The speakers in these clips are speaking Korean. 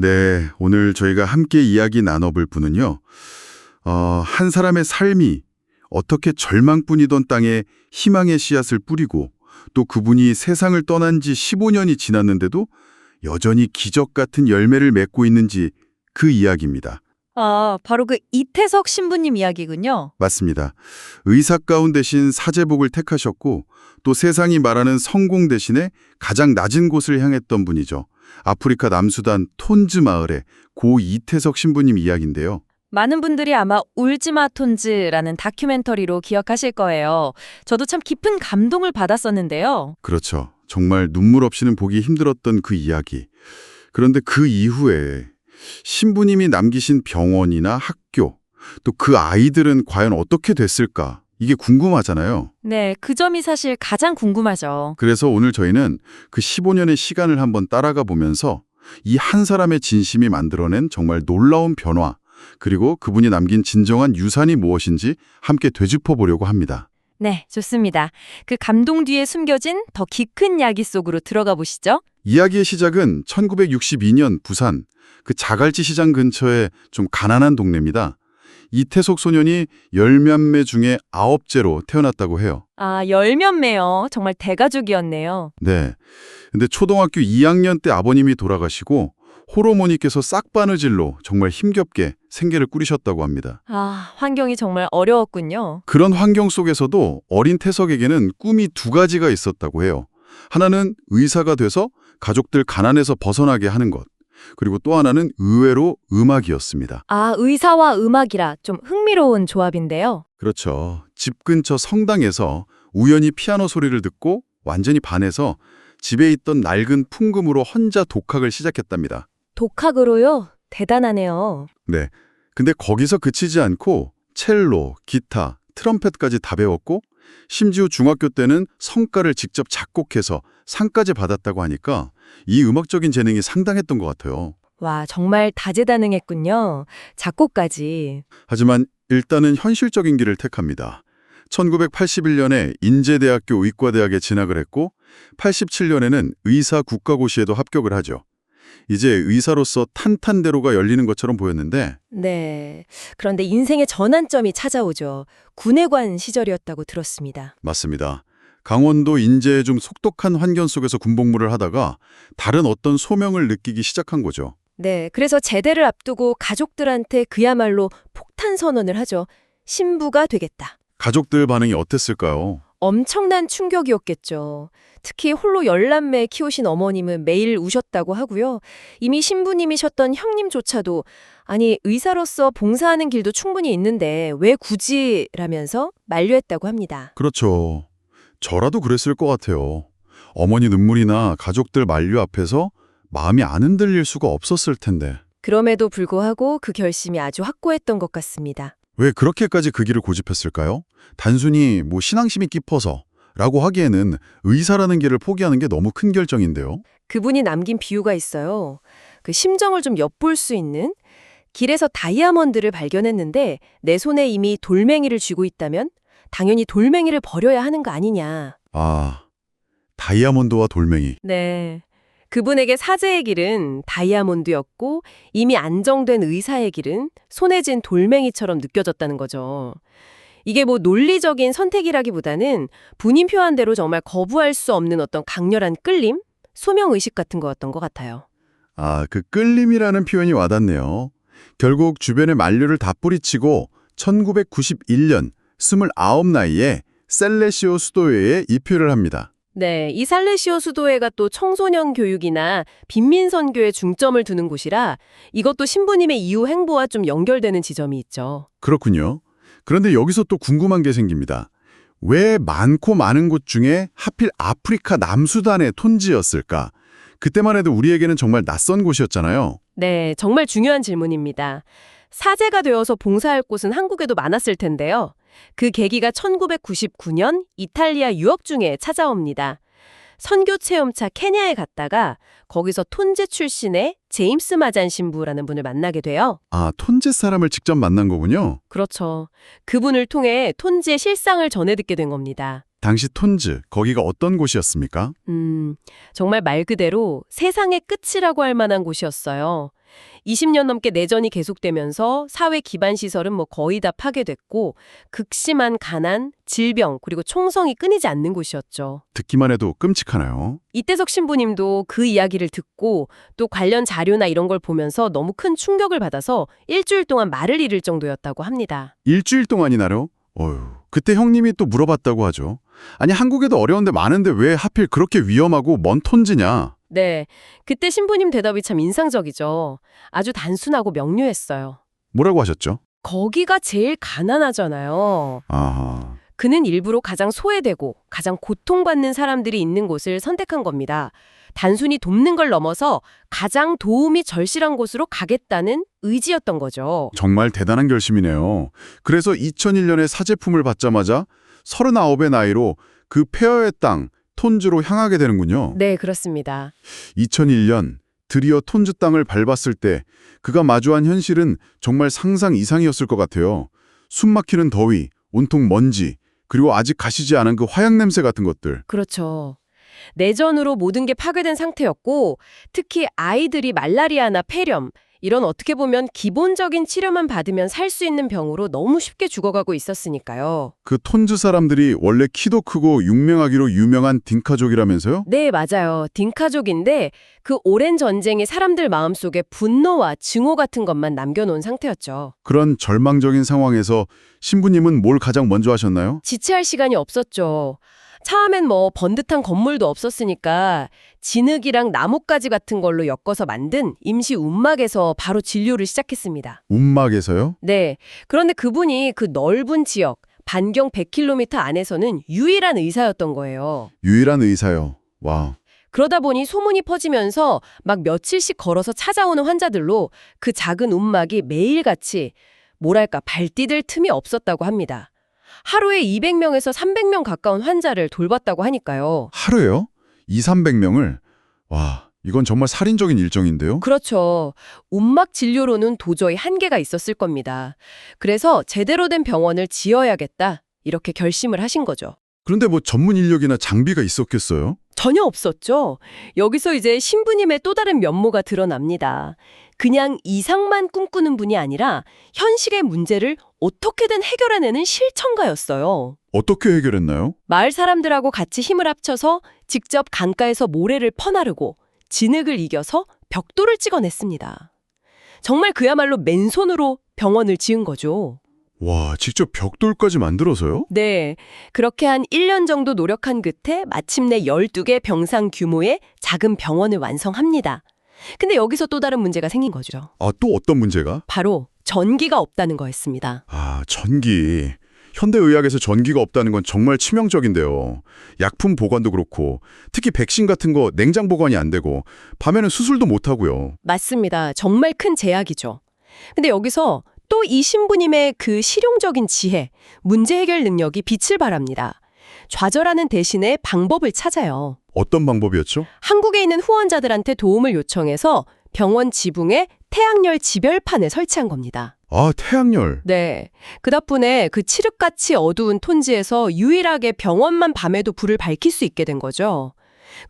네, 오늘 저희가 함께 이야기 나눠볼 분은요. 한 사람의 삶이 어떻게 절망뿐이던 땅에 희망의 씨앗을 뿌리고 또 그분이 세상을 떠난 지 15년이 지났는데도 여전히 기적 같은 열매를 맺고 있는지 그 이야기입니다. 아, 바로 그 이태석 신부님 이야기군요. 맞습니다. 의사 가운 대신 사제복을 택하셨고 또 세상이 말하는 성공 대신에 가장 낮은 곳을 향했던 분이죠. 아프리카 남수단 톤즈 마을의 고 이태석 신부님 이야기인데요. 많은 분들이 아마 울지마 톤즈라는 다큐멘터리로 기억하실 거예요. 저도 참 깊은 감동을 받았었는데요. 그렇죠. 정말 눈물 없이는 보기 힘들었던 그 이야기. 그런데 그 이후에 신부님이 남기신 병원이나 학교, 또 그 아이들은 과연 어떻게 됐을까? 이게 궁금하잖아요. 네, 그 점이 사실 가장 궁금하죠. 그래서 오늘 저희는 그 15년의 시간을 한번 따라가 보면서 이 한 사람의 진심이 만들어낸 정말 놀라운 변화, 그리고 그분이 남긴 진정한 유산이 무엇인지 함께 되짚어 보려고 합니다. 네, 좋습니다. 그 감동 뒤에 숨겨진 더 깊은 이야기 속으로 들어가 보시죠. 이야기의 시작은 1962년 부산, 그 자갈치 시장 근처의 좀 가난한 동네입니다. 이태석 소년이 열 몇 매 중에 9째로 태어났다고 해요. 아, 열 몇 매요. 정말 대가족이었네요. 네. 근데 초등학교 2학년 때 아버님이 돌아가시고 호르몬니께서 싹바느질로 정말 힘겹게 생계를 꾸리셨다고 합니다. 아, 환경이 정말 어려웠군요. 그런 환경 속에서도 어린 태석에게는 꿈이 두 가지가 있었다고 해요. 하나는 의사가 돼서 가족들 가난에서 벗어나게 하는 것. 그리고 또 하나는 의외로 음악이었습니다. 아, 의사와 음악이라 좀 흥미로운 조합인데요. 그렇죠. 집 근처 성당에서 우연히 피아노 소리를 듣고 완전히 반해서 집에 있던 낡은 풍금으로 혼자 독학을 시작했답니다. 독학으로요? 대단하네요. 네. 근데 거기서 그치지 않고 첼로, 기타, 트럼펫까지 다 배웠고 심지어 중학교 때는 성가를 직접 작곡해서 상까지 받았다고 하니까 이 음악적인 재능이 상당했던 것 같아요. 와, 정말 다재다능했군요. 작곡까지. 하지만 일단은 현실적인 길을 택합니다. 1981년에 인제대학교 의과대학에 진학을 했고 87년에는 의사국가고시에도 합격을 하죠. 이제 의사로서 탄탄대로가 열리는 것처럼 보였는데 네. 그런데 인생의 전환점이 찾아오죠. 군의관 시절이었다고 들었습니다. 맞습니다. 강원도 인제의 좀 속독한 환경 속에서 군복무를 하다가 다른 어떤 소명을 느끼기 시작한 거죠. 네. 그래서 제대를 앞두고 가족들한테 그야말로 폭탄 선언을 하죠. 신부가 되겠다. 가족들 반응이 어땠을까요? 엄청난 충격이었겠죠. 특히 홀로 10남매 키우신 어머님은 매일 우셨다고 하고요. 이미 신부님이셨던 형님조차도 아니 의사로서 봉사하는 길도 충분히 있는데 왜 굳이 라면서 만류했다고 합니다. 그렇죠. 저라도 그랬을 것 같아요. 어머니 눈물이나 가족들 만류 앞에서 마음이 안 흔들릴 수가 없었을 텐데. 그럼에도 불구하고 그 결심이 아주 확고했던 것 같습니다. 왜 그렇게까지 그 길을 고집했을까요? 단순히 신앙심이 깊어서 라고 하기에는 의사라는 길을 포기하는 게 너무 큰 결정인데요. 그분이 남긴 비유가 있어요. 그 심정을 좀 엿볼 수 있는 길에서 다이아몬드를 발견했는데 내 손에 이미 돌멩이를 쥐고 있다면 당연히 돌멩이를 버려야 하는 거 아니냐. 아, 다이아몬드와 돌멩이. 네. 그분에게 사제의 길은 다이아몬드였고 이미 안정된 의사의 길은 손에 쥔 돌멩이처럼 느껴졌다는 거죠. 이게 논리적인 선택이라기보다는 본인 표한 대로 정말 거부할 수 없는 어떤 강렬한 끌림, 소명의식 같은 거였던 것 같아요. 아, 그 끌림이라는 표현이 와닿네요. 결국 주변의 만류를 다 뿌리치고 1991년 29 나이에 셀레시오 수도회에 입회를 합니다. 네, 이 살레시오 수도회가 또 청소년 교육이나 빈민 선교에 중점을 두는 곳이라 이것도 신부님의 이후 행보와 좀 연결되는 지점이 있죠. 그렇군요. 그런데 여기서 또 궁금한 게 생깁니다. 왜 많고 많은 곳 중에 하필 아프리카 남수단의 톤지였을까? 그때만 해도 우리에게는 정말 낯선 곳이었잖아요. 네, 정말 중요한 질문입니다. 사제가 되어서 봉사할 곳은 한국에도 많았을 텐데요. 그 계기가 1999년 이탈리아 유학 중에 찾아옵니다. 선교 체험차 케냐에 갔다가 거기서 톤제 출신의 제임스 마잔 신부라는 분을 만나게 돼요. 아, 톤제 사람을 직접 만난 거군요. 그렇죠. 그분을 통해 톤지의 실상을 전해 듣게 된 겁니다. 당시 톤즈, 거기가 어떤 곳이었습니까? 정말 말 그대로 세상의 끝이라고 할 만한 곳이었어요. 20년 넘게 내전이 계속되면서 사회 기반 시설은 거의 다 파괴됐고 극심한 가난, 질병, 그리고 총성이 끊이지 않는 곳이었죠. 듣기만 해도 끔찍하나요? 이태석 신부님도 그 이야기를 듣고 또 관련 자료나 이런 걸 보면서 너무 큰 충격을 받아서 일주일 동안 말을 잃을 정도였다고 합니다. 일주일 동안이나요? 어휴, 그때 형님이 또 물어봤다고 하죠. 아니, 한국에도 어려운데 많은데 왜 하필 그렇게 위험하고 먼 톤지냐? 네, 그때 신부님 대답이 참 인상적이죠. 아주 단순하고 명료했어요. 뭐라고 하셨죠? 거기가 제일 가난하잖아요. 아하. 그는 일부러 가장 소외되고 가장 고통받는 사람들이 있는 곳을 선택한 겁니다. 단순히 돕는 걸 넘어서 가장 도움이 절실한 곳으로 가겠다는 의지였던 거죠. 정말 대단한 결심이네요. 그래서 2001년에 사제품을 받자마자 39의 나이로 그 폐허의 땅, 톤주로 향하게 되는군요. 네, 그렇습니다. 2001년 드디어 톤주 땅을 밟았을 때 그가 마주한 현실은 정말 상상 이상이었을 것 같아요. 숨막히는 더위, 온통 먼지, 그리고 아직 가시지 않은 그 화약 냄새 같은 것들. 그렇죠. 내전으로 모든 게 파괴된 상태였고 특히 아이들이 말라리아나 폐렴 이런 어떻게 보면 기본적인 치료만 받으면 살 수 있는 병으로 너무 쉽게 죽어가고 있었으니까요. 그 톤주 사람들이 원래 키도 크고 육명하기로 유명한 딩카족이라면서요? 네, 맞아요. 딩카족인데 그 오랜 전쟁이 사람들 마음속에 분노와 증오 같은 것만 남겨놓은 상태였죠. 그런 절망적인 상황에서 신부님은 뭘 가장 먼저 하셨나요? 지체할 시간이 없었죠. 처음엔 번듯한 건물도 없었으니까 진흙이랑 나뭇가지 같은 걸로 엮어서 만든 임시 움막에서 바로 진료를 시작했습니다. 움막에서요? 네. 그런데 그분이 그 넓은 지역, 반경 100km 안에서는 유일한 의사였던 거예요. 유일한 의사요. 와. 그러다 보니 소문이 퍼지면서 막 며칠씩 걸어서 찾아오는 환자들로 그 작은 움막이 매일같이 뭐랄까 발디딜 틈이 없었다고 합니다. 하루에 200명에서 300명 가까운 환자를 돌봤다고 하니까요. 하루에요? 200~300명을? 와, 이건 정말 살인적인 일정인데요? 그렇죠. 움막 진료로는 도저히 한계가 있었을 겁니다. 그래서 제대로 된 병원을 지어야겠다 이렇게 결심을 하신 거죠. 그런데 전문 인력이나 장비가 있었겠어요? 전혀 없었죠. 여기서 이제 신부님의 또 다른 면모가 드러납니다. 그냥 이상만 꿈꾸는 분이 아니라 현실의 문제를 어떻게든 해결해내는 실천가였어요. 어떻게 해결했나요? 마을 사람들하고 같이 힘을 합쳐서 직접 강가에서 모래를 퍼나르고 진흙을 이겨서 벽돌을 찍어냈습니다. 정말 그야말로 맨손으로 병원을 지은 거죠. 와, 직접 벽돌까지 만들어서요? 네, 그렇게 한 1년 정도 노력한 끝에 마침내 12개 병상 규모의 작은 병원을 완성합니다. 근데 여기서 또 다른 문제가 생긴 거죠. 아, 또 어떤 문제가? 바로 전기가 없다는 거였습니다. 아, 전기. 현대의학에서 전기가 없다는 건 정말 치명적인데요. 약품 보관도 그렇고 특히 백신 같은 거 냉장 보관이 안 되고 밤에는 수술도 못 하고요. 맞습니다. 정말 큰 제약이죠. 근데 여기서 또 이 신부님의 그 실용적인 지혜, 문제 해결 능력이 빛을 발합니다. 좌절하는 대신에 방법을 찾아요. 어떤 방법이었죠? 한국에 있는 후원자들한테 도움을 요청해서 병원 지붕에 태양열 지별판을 설치한 겁니다. 아, 태양열. 네. 그 덕분에 그 칠흑같이 어두운 톤지에서 유일하게 병원만 밤에도 불을 밝힐 수 있게 된 거죠.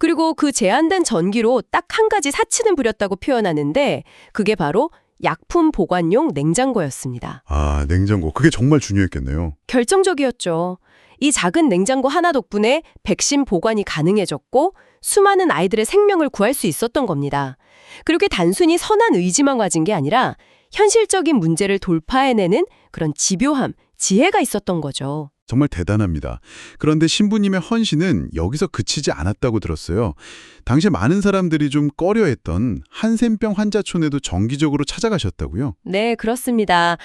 그리고 그 제한된 전기로 딱 한 가지 사치는 부렸다고 표현하는데 그게 바로 약품 보관용 냉장고였습니다. 아, 냉장고. 그게 정말 중요했겠네요. 결정적이었죠. 이 작은 냉장고 하나 덕분에 백신 보관이 가능해졌고 수많은 아이들의 생명을 구할 수 있었던 겁니다. 그리고 그게 단순히 선한 의지만 가진 게 아니라 현실적인 문제를 돌파해내는 그런 집요함, 지혜가 있었던 거죠. 정말 대단합니다. 그런데 신부님의 헌신은 여기서 그치지 않았다고 들었어요. 당시 많은 사람들이 좀 꺼려했던 한센병 환자촌에도 정기적으로 찾아가셨다고요? 네, 그렇습니다.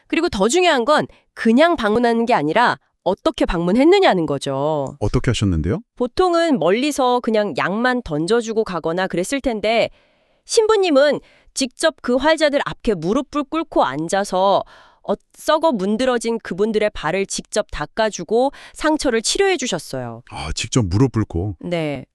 그리고 더 중요한 건 그냥 방문하는 게 아니라 어떻게 방문했느냐는 거죠. 어떻게 하셨는데요? 보통은 멀리서 그냥 약만 던져주고 가거나 그랬을 텐데 신부님은 직접 그 환자들 앞에 무릎을 꿇고 앉아서 썩어 문드러진 그분들의 발을 직접 닦아주고 상처를 치료해 주셨어요. 아, 직접 무릎 꿇고. 네.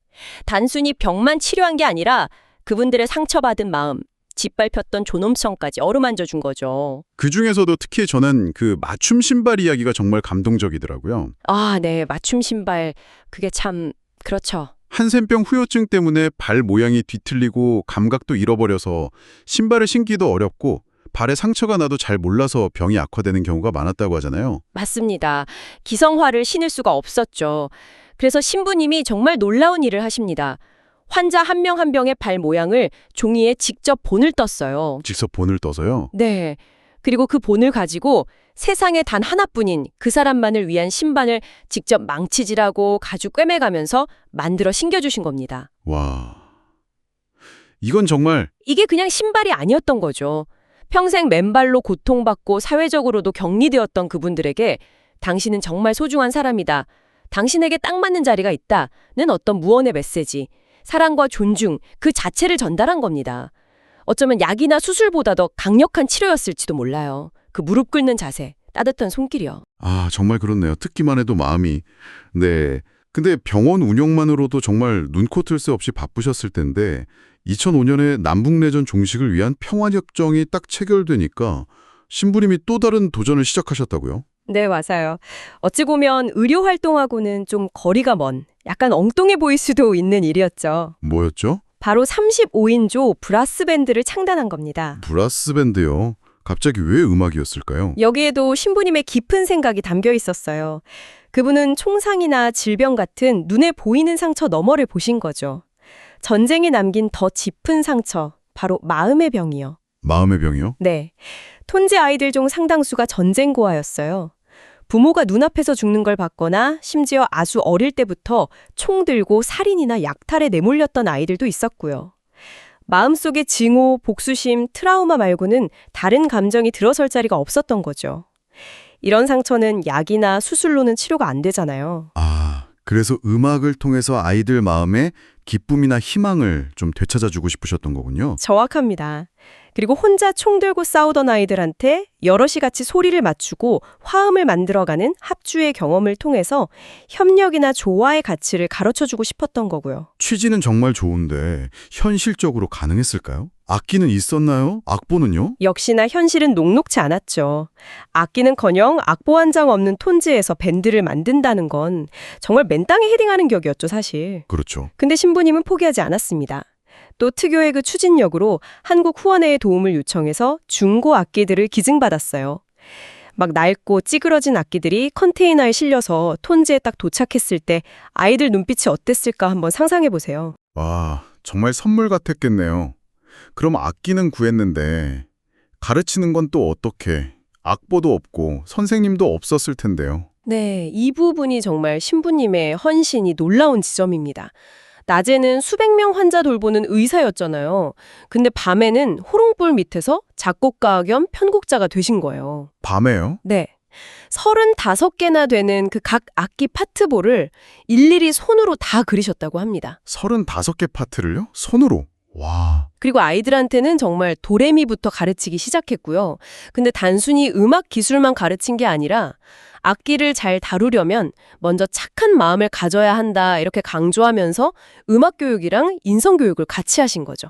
단순히 병만 치료한 게 아니라 그분들의 상처받은 마음, 짓밟혔던 존엄성까지 어루만져 준 거죠. 그중에서도 특히 저는 그 맞춤 신발 이야기가 정말 감동적이더라고요. 아, 네. 맞춤 신발. 그게 참 그렇죠. 한센병 후유증 때문에 발 모양이 뒤틀리고 감각도 잃어버려서 신발을 신기도 어렵고 발에 상처가 나도 잘 몰라서 병이 악화되는 경우가 많았다고 하잖아요. 맞습니다. 기성화를 신을 수가 없었죠. 그래서 신부님이 정말 놀라운 일을 하십니다. 환자 한 명 한 명의 발 모양을 종이에 직접 본을 떴어요. 직접 본을 떠서요. 네. 그리고 그 본을 가지고 세상에 단 하나뿐인 그 사람만을 위한 신발을 직접 망치질하고 가죽 꿰매가면서 만들어 신겨주신 겁니다. 와, 이건 정말 이게 그냥 신발이 아니었던 거죠. 평생 맨발로 고통받고 사회적으로도 격리되었던 그분들에게 당신은 정말 소중한 사람이다. 당신에게 딱 맞는 자리가 있다는 어떤 무언의 메시지, 사랑과 존중 그 자체를 전달한 겁니다. 어쩌면 약이나 수술보다 더 강력한 치료였을지도 몰라요. 그 무릎 꿇는 자세, 따뜻한 손길이요. 아, 정말 그렇네요. 듣기만 해도 마음이. 네. 근데 병원 운영만으로도 정말 눈코 뜰 새 없이 바쁘셨을 텐데 2005년에 남북내전 종식을 위한 평화협정이 딱 체결되니까 신부님이 또 다른 도전을 시작하셨다고요? 네, 맞아요. 어찌 보면 의료 활동하고는 좀 거리가 먼, 약간 엉뚱해 보일 수도 있는 일이었죠. 뭐였죠? 바로 35인조 브라스 밴드를 창단한 겁니다. 브라스 밴드요. 갑자기 왜 음악이었을까요? 여기에도 신부님의 깊은 생각이 담겨 있었어요. 그분은 총상이나 질병 같은 눈에 보이는 상처 너머를 보신 거죠. 전쟁이 남긴 더 짙은 상처, 바로 마음의 병이요. 마음의 병이요? 네. 톤지 아이들 중 상당수가 전쟁고아였어요. 부모가 눈앞에서 죽는 걸 봤거나 심지어 아주 어릴 때부터 총 들고 살인이나 약탈에 내몰렸던 아이들도 있었고요. 마음속에 증오, 복수심, 트라우마 말고는 다른 감정이 들어설 자리가 없었던 거죠. 이런 상처는 약이나 수술로는 치료가 안 되잖아요. 아, 그래서 음악을 통해서 아이들 마음에 기쁨이나 희망을 좀 되찾아주고 싶으셨던 거군요. 정확합니다. 그리고 혼자 총 들고 싸우던 아이들한테 여럿이 같이 소리를 맞추고 화음을 만들어가는 합주의 경험을 통해서 협력이나 조화의 가치를 가르쳐주고 싶었던 거고요. 취지는 정말 좋은데 현실적으로 가능했을까요? 악기는 있었나요? 악보는요? 역시나 현실은 녹록지 않았죠. 악기는커녕 악보 한 장 없는 톤지에서 밴드를 만든다는 건 정말 맨 땅에 헤딩하는 격이었죠, 사실. 그렇죠. 근데 신부님은 포기하지 않았습니다. 또 특교의 그 추진력으로 한국 후원회의 도움을 요청해서 중고 악기들을 기증받았어요. 막 낡고 찌그러진 악기들이 컨테이너에 실려서 톤지에 딱 도착했을 때 아이들 눈빛이 어땠을까 한번 상상해 보세요. 와, 정말 선물 같았겠네요. 그럼 악기는 구했는데 가르치는 건 또 어떻게? 악보도 없고 선생님도 없었을 텐데요. 네, 이 부분이 정말 신부님의 헌신이 놀라운 지점입니다. 낮에는 수백 명 환자 돌보는 의사였잖아요. 근데 밤에는 호롱불 밑에서 작곡가 겸 편곡자가 되신 거예요. 밤에요? 네. 35개나 되는 그 각 악기 파트보를 일일이 손으로 다 그리셨다고 합니다. 35개 파트를요? 손으로? 와, 그리고 아이들한테는 정말 도레미부터 가르치기 시작했고요. 근데 단순히 음악 기술만 가르친 게 아니라 악기를 잘 다루려면 먼저 착한 마음을 가져야 한다 이렇게 강조하면서 음악 교육이랑 인성 교육을 같이 하신 거죠.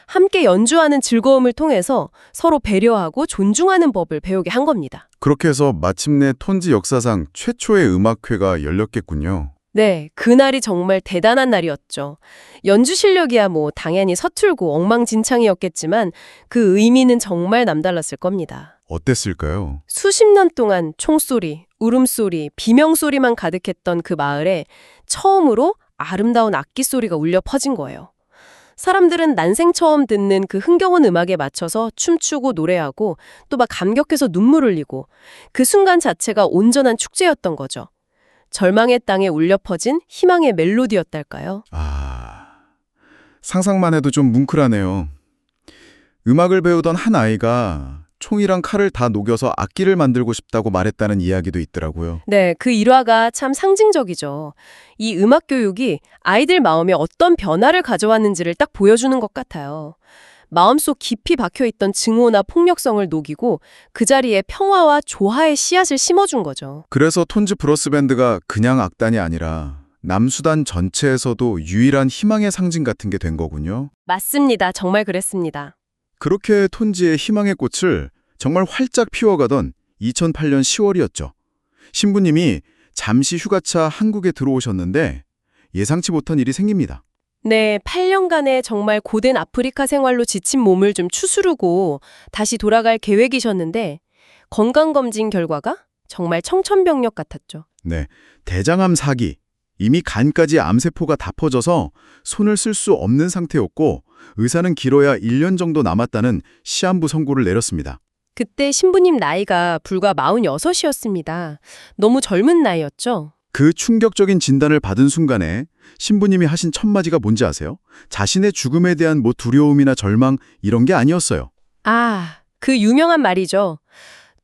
함께 연주하는 즐거움을 통해서 서로 배려하고 존중하는 법을 배우게 한 겁니다. 그렇게 해서 마침내 톤지 역사상 최초의 음악회가 열렸겠군요. 네, 그날이 정말 대단한 날이었죠. 연주 실력이야 뭐 당연히 서툴고 엉망진창이었겠지만 그 의미는 정말 남달랐을 겁니다. 어땠을까요? 수십 년 동안 총소리, 울음소리, 비명소리만 가득했던 그 마을에 처음으로 아름다운 악기 소리가 울려 퍼진 거예요. 사람들은 난생 처음 듣는 그 흥겨운 음악에 맞춰서 춤추고 노래하고 또 막 감격해서 눈물 흘리고 그 순간 자체가 온전한 축제였던 거죠. 절망의 땅에 울려 퍼진 희망의 멜로디였달까요? 아, 상상만 해도 좀 뭉클하네요. 음악을 배우던 한 아이가 총이랑 칼을 다 녹여서 악기를 만들고 싶다고 말했다는 이야기도 있더라고요. 네, 그 일화가 참 상징적이죠. 이 음악 교육이 아이들 마음에 어떤 변화를 가져왔는지를 딱 보여주는 것 같아요. 마음속 깊이 박혀있던 증오나 폭력성을 녹이고 그 자리에 평화와 조화의 씨앗을 심어준 거죠. 그래서 톤지 브러스 밴드가 그냥 악단이 아니라 남수단 전체에서도 유일한 희망의 상징 같은 게 된 거군요. 맞습니다. 정말 그랬습니다. 그렇게 톤지의 희망의 꽃을 정말 활짝 피워가던 2008년 10월이었죠. 신부님이 잠시 휴가차 한국에 들어오셨는데 예상치 못한 일이 생깁니다. 네, 8년간의 정말 고된 아프리카 생활로 지친 몸을 좀 추스르고 다시 돌아갈 계획이셨는데 건강검진 결과가 정말 청천벽력 같았죠. 네, 대장암 4기. 이미 간까지 암세포가 다 퍼져서 손을 쓸 수 없는 상태였고 의사는 길어야 1년 정도 남았다는 시한부 선고를 내렸습니다. 그때 신부님 나이가 불과 46이었습니다. 너무 젊은 나이였죠? 그 충격적인 진단을 받은 순간에 신부님이 하신 첫 마디가 뭔지 아세요? 자신의 죽음에 대한 뭐 두려움이나 절망 이런 게 아니었어요. 아, 그 유명한 말이죠.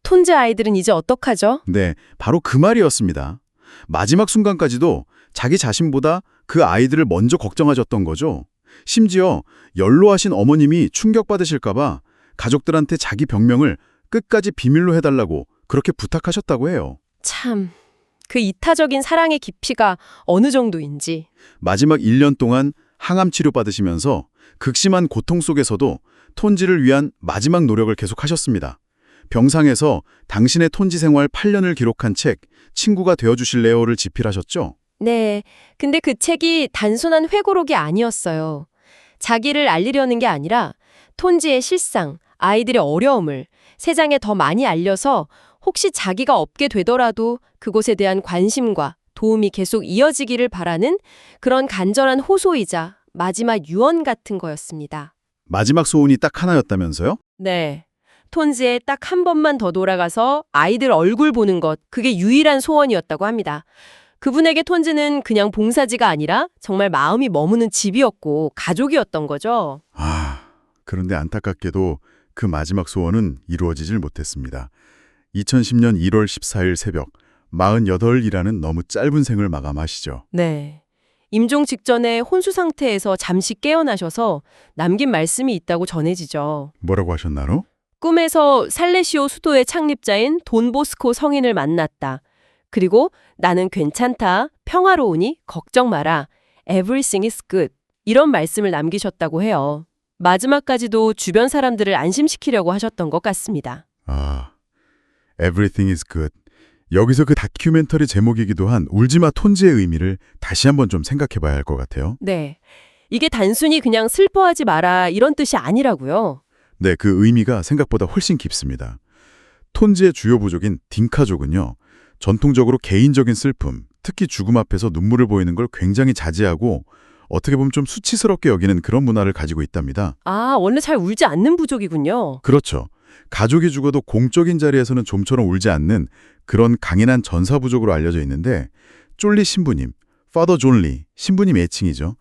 톤즈 아이들은 이제 어떡하죠? 네, 바로 그 말이었습니다. 마지막 순간까지도 자기 자신보다 그 아이들을 먼저 걱정하셨던 거죠. 심지어 연로하신 어머님이 충격받으실까 봐 가족들한테 자기 병명을 끝까지 비밀로 해달라고 그렇게 부탁하셨다고 해요. 참, 그 이타적인 사랑의 깊이가 어느 정도인지. 마지막 1년 동안 항암 치료 받으시면서 극심한 고통 속에서도 톤지를 위한 마지막 노력을 계속하셨습니다. 병상에서 당신의 톤지 생활 8년을 기록한 책 친구가 되어주실래요를 집필하셨죠. 네, 근데 그 책이 단순한 회고록이 아니었어요. 자기를 알리려는 게 아니라 톤지의 실상, 아이들의 어려움을 세상에 더 많이 알려서 혹시 자기가 없게 되더라도 그곳에 대한 관심과 도움이 계속 이어지기를 바라는 그런 간절한 호소이자 마지막 유언 같은 거였습니다. 마지막 소원이 딱 하나였다면서요? 네. 톤즈에 딱 한 번만 더 돌아가서 아이들 얼굴 보는 것, 그게 유일한 소원이었다고 합니다. 그분에게 톤즈는 그냥 봉사지가 아니라 정말 마음이 머무는 집이었고 가족이었던 거죠. 그런데 안타깝게도 그 마지막 소원은 이루어지질 못했습니다. 2010년 1월 14일 새벽 48이라는 너무 짧은 생을 마감하시죠. 네. 임종 직전에 혼수 상태에서 잠시 깨어나셔서 남긴 말씀이 있다고 전해지죠. 뭐라고 하셨나요? 꿈에서 살레시오 수도의 창립자인 돈 보스코 성인을 만났다. 그리고 나는 괜찮다, 평화로우니 걱정 마라, everything is good 이런 말씀을 남기셨다고 해요. 마지막까지도 주변 사람들을 안심시키려고 하셨던 것 같습니다. Everything is good. 여기서 그 다큐멘터리 제목이기도 한 울지마 톤지의 의미를 다시 한번 좀 생각해 봐야 할 것 같아요. 네. 이게 단순히 그냥 슬퍼하지 마라 이런 뜻이 아니라고요. 네, 그 의미가 생각보다 훨씬 깊습니다. 톤지의 주요 부족인 딩카족은요. 전통적으로 개인적인 슬픔, 특히 죽음 앞에서 눈물을 보이는 걸 굉장히 자제하고 어떻게 보면 좀 수치스럽게 여기는 그런 문화를 가지고 있답니다. 아, 원래 잘 울지 않는 부족이군요. 그렇죠. 가족이 죽어도 공적인 자리에서는 좀처럼 울지 않는 그런 강인한 전사 부족으로 알려져 있는데 쫄리 신부님, 파더 존리, 신부님 애칭이죠.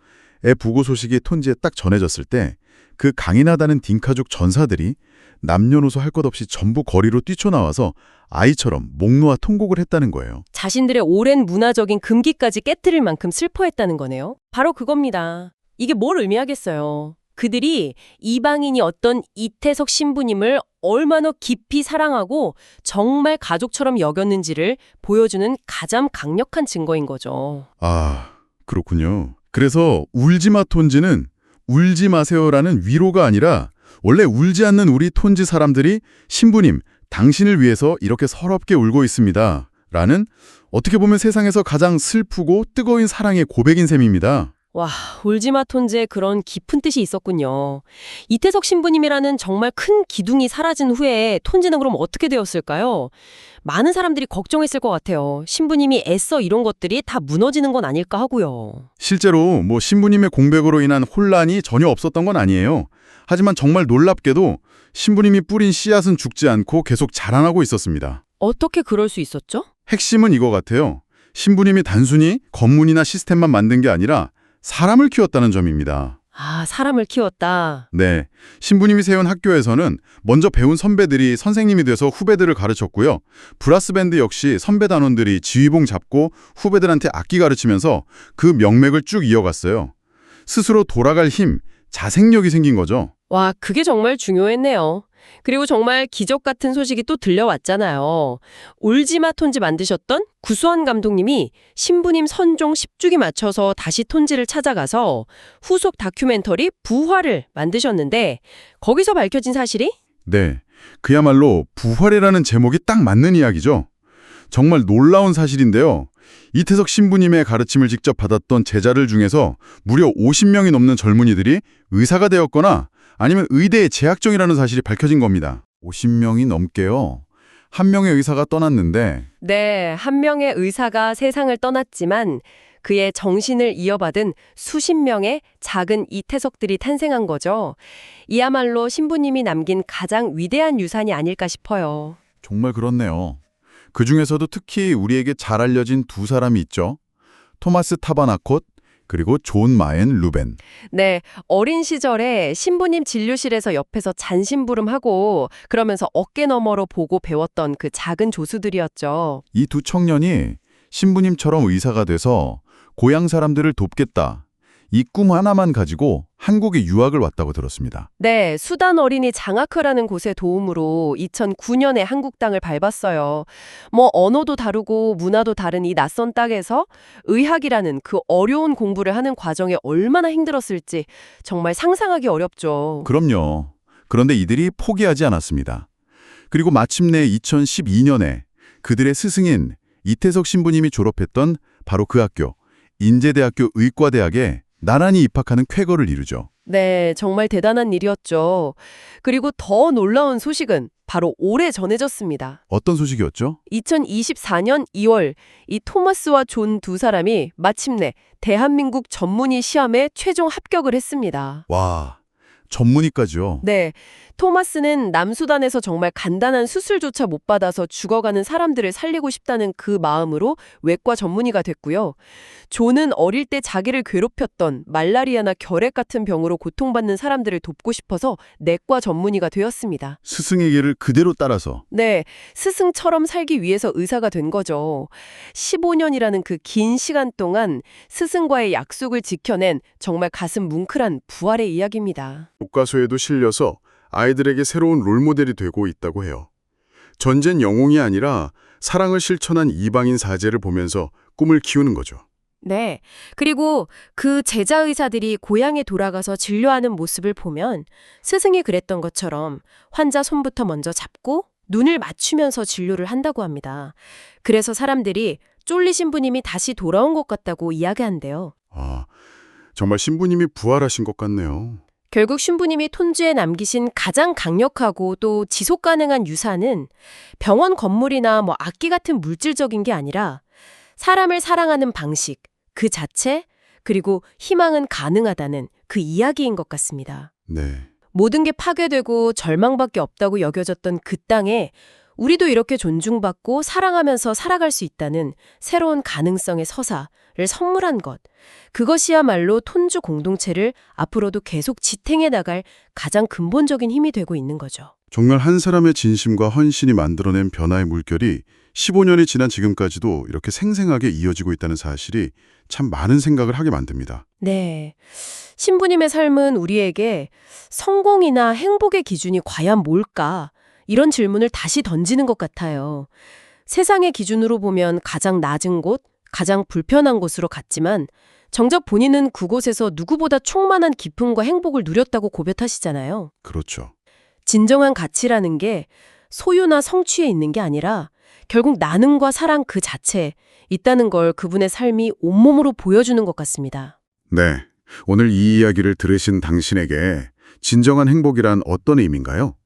애 부고 소식이 톤지에 딱 전해졌을 때 그 강인하다는 딩카족 전사들이 남녀노소 할 것 없이 전부 거리로 뛰쳐나와서 아이처럼 목 놓아 통곡을 했다는 거예요. 자신들의 오랜 문화적인 금기까지 깨뜨릴 만큼 슬퍼했다는 거네요. 바로 그겁니다. 이게 뭘 의미하겠어요. 그들이 이방인이 어떤 이태석 신부님을 얼마나 깊이 사랑하고 정말 가족처럼 여겼는지를 보여주는 가장 강력한 증거인 거죠. 그렇군요. 그래서 울지마 톤지는 울지 마세요라는 위로가 아니라 원래 울지 않는 우리 톤지 사람들이 신부님, 당신을 위해서 이렇게 서럽게 울고 있습니다. 라는 어떻게 보면 세상에서 가장 슬프고 뜨거운 사랑의 고백인 셈입니다. 와, 울지마 톤즈에 그런 깊은 뜻이 있었군요. 이태석 신부님이라는 정말 큰 기둥이 사라진 후에 톤즈는 그럼 어떻게 되었을까요? 많은 사람들이 걱정했을 것 같아요. 신부님이 애써 이런 것들이 다 무너지는 건 아닐까 하고요. 실제로 신부님의 공백으로 인한 혼란이 전혀 없었던 건 아니에요. 하지만 정말 놀랍게도 신부님이 뿌린 씨앗은 죽지 않고 계속 자라나고 있었습니다. 어떻게 그럴 수 있었죠? 핵심은 이거 같아요. 신부님이 단순히 건물이나 시스템만 만든 게 아니라 사람을 키웠다는 점입니다. 아, 사람을 키웠다. 네, 신부님이 세운 학교에서는 먼저 배운 선배들이 선생님이 돼서 후배들을 가르쳤고요. 브라스 밴드 역시 선배 단원들이 지휘봉 잡고 후배들한테 악기 가르치면서 그 명맥을 쭉 이어갔어요. 스스로 돌아갈 힘, 자생력이 생긴 거죠. 와, 그게 정말 중요했네요. 그리고 정말 기적 같은 소식이 또 들려왔잖아요. 울지마 톤지 만드셨던 구수원 감독님이 신부님 선종 10주기 맞춰서 다시 톤지를 찾아가서 후속 다큐멘터리 부활을 만드셨는데 거기서 밝혀진 사실이? 네, 그야말로 부활이라는 제목이 딱 맞는 이야기죠. 정말 놀라운 사실인데요. 이태석 신부님의 가르침을 직접 받았던 제자들 중에서 무려 50명이 넘는 젊은이들이 의사가 되었거나 아니면 의대에 재학 중이라는 사실이 밝혀진 겁니다. 50명이 넘게요. 한 명의 의사가 떠났는데 네, 한 명의 의사가 세상을 떠났지만 그의 정신을 이어받은 수십 명의 작은 이태석들이 탄생한 거죠. 이야말로 신부님이 남긴 가장 위대한 유산이 아닐까 싶어요. 정말 그렇네요. 그중에서도 특히 우리에게 잘 알려진 두 사람이 있죠. 토마스 타바나콧 그리고 존 마엔 루벤. 네, 어린 시절에 신부님 진료실에서 옆에서 잔심부름하고 그러면서 어깨 너머로 보고 배웠던 그 작은 조수들이었죠. 이 두 청년이 신부님처럼 의사가 돼서 고향 사람들을 돕겠다. 이 꿈 하나만 가지고 한국에 유학을 왔다고 들었습니다. 네, 수단 어린이 장학회라는 곳의 도움으로 2009년에 한국 땅을 밟았어요. 언어도 다르고 문화도 다른 이 낯선 땅에서 의학이라는 그 어려운 공부를 하는 과정이 얼마나 힘들었을지 정말 상상하기 어렵죠. 그럼요. 그런데 이들이 포기하지 않았습니다. 그리고 마침내 2012년에 그들의 스승인 이태석 신부님이 졸업했던 바로 그 학교, 인제대학교 의과대학에 나란히 입학하는 쾌거를 이루죠. 네, 정말 대단한 일이었죠. 그리고 더 놀라운 소식은 바로 올해 전해졌습니다. 어떤 소식이었죠? 2024년 2월 이 토마스와 존 두 사람이 마침내 대한민국 전문의 시험에 최종 합격을 했습니다. 와, 전문의까지요. 네, 토마스는 남수단에서 정말 간단한 수술조차 못 받아서 죽어가는 사람들을 살리고 싶다는 그 마음으로 외과 전문의가 됐고요. 존은 어릴 때 자기를 괴롭혔던 말라리아나 결핵 같은 병으로 고통받는 사람들을 돕고 싶어서 내과 전문의가 되었습니다. 스승의 길을 그대로 따라서. 네, 스승처럼 살기 위해서 의사가 된 거죠. 15년이라는 그 긴 시간 동안 스승과의 약속을 지켜낸 정말 가슴 뭉클한 부활의 이야기입니다. 교과서에도 실려서 아이들에게 새로운 롤모델이 되고 있다고 해요. 전쟁 영웅이 아니라 사랑을 실천한 이방인 사제를 보면서 꿈을 키우는 거죠. 네. 그리고 그 제자 의사들이 고향에 돌아가서 진료하는 모습을 보면 스승이 그랬던 것처럼 환자 손부터 먼저 잡고 눈을 맞추면서 진료를 한다고 합니다. 그래서 사람들이 쫄리신 분님이 다시 돌아온 것 같다고 이야기한대요. 아, 정말 신부님이 부활하신 것 같네요. 결국 신부님이 톤주에 남기신 가장 강력하고 또 지속 가능한 유산은 병원 건물이나 악기 같은 물질적인 게 아니라 사람을 사랑하는 방식, 그 자체, 그리고 희망은 가능하다는 그 이야기인 것 같습니다. 네. 모든 게 파괴되고 절망밖에 없다고 여겨졌던 그 땅에 우리도 이렇게 존중받고 사랑하면서 살아갈 수 있다는 새로운 가능성의 서사를 선물한 것. 그것이야말로 톤주 공동체를 앞으로도 계속 지탱해 나갈 가장 근본적인 힘이 되고 있는 거죠. 정말 한 사람의 진심과 헌신이 만들어낸 변화의 물결이 15년이 지난 지금까지도 이렇게 생생하게 이어지고 있다는 사실이 참 많은 생각을 하게 만듭니다. 네. 신부님의 삶은 우리에게 성공이나 행복의 기준이 과연 뭘까? 이런 질문을 다시 던지는 것 같아요. 세상의 기준으로 보면 가장 낮은 곳, 가장 불편한 곳으로 갔지만 정작 본인은 그곳에서 누구보다 충만한 기쁨과 행복을 누렸다고 고백하시잖아요. 그렇죠. 진정한 가치라는 게 소유나 성취에 있는 게 아니라 결국 나눔과 사랑 그 자체에 있다는 걸 그분의 삶이 온몸으로 보여주는 것 같습니다. 네. 오늘 이 이야기를 들으신 당신에게 진정한 행복이란 어떤 의미인가요?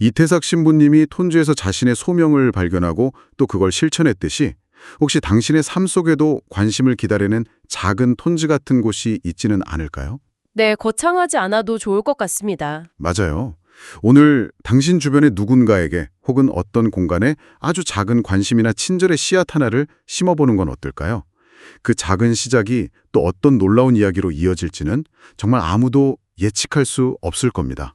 이태석 신부님이 톤주에서 자신의 소명을 발견하고 또 그걸 실천했듯이 혹시 당신의 삶 속에도 관심을 기다리는 작은 톤주 같은 곳이 있지는 않을까요? 네, 거창하지 않아도 좋을 것 같습니다. 맞아요. 오늘 당신 주변의 누군가에게 혹은 어떤 공간에 아주 작은 관심이나 친절의 씨앗 하나를 심어보는 건 어떨까요? 그 작은 시작이 또 어떤 놀라운 이야기로 이어질지는 정말 아무도 예측할 수 없을 겁니다.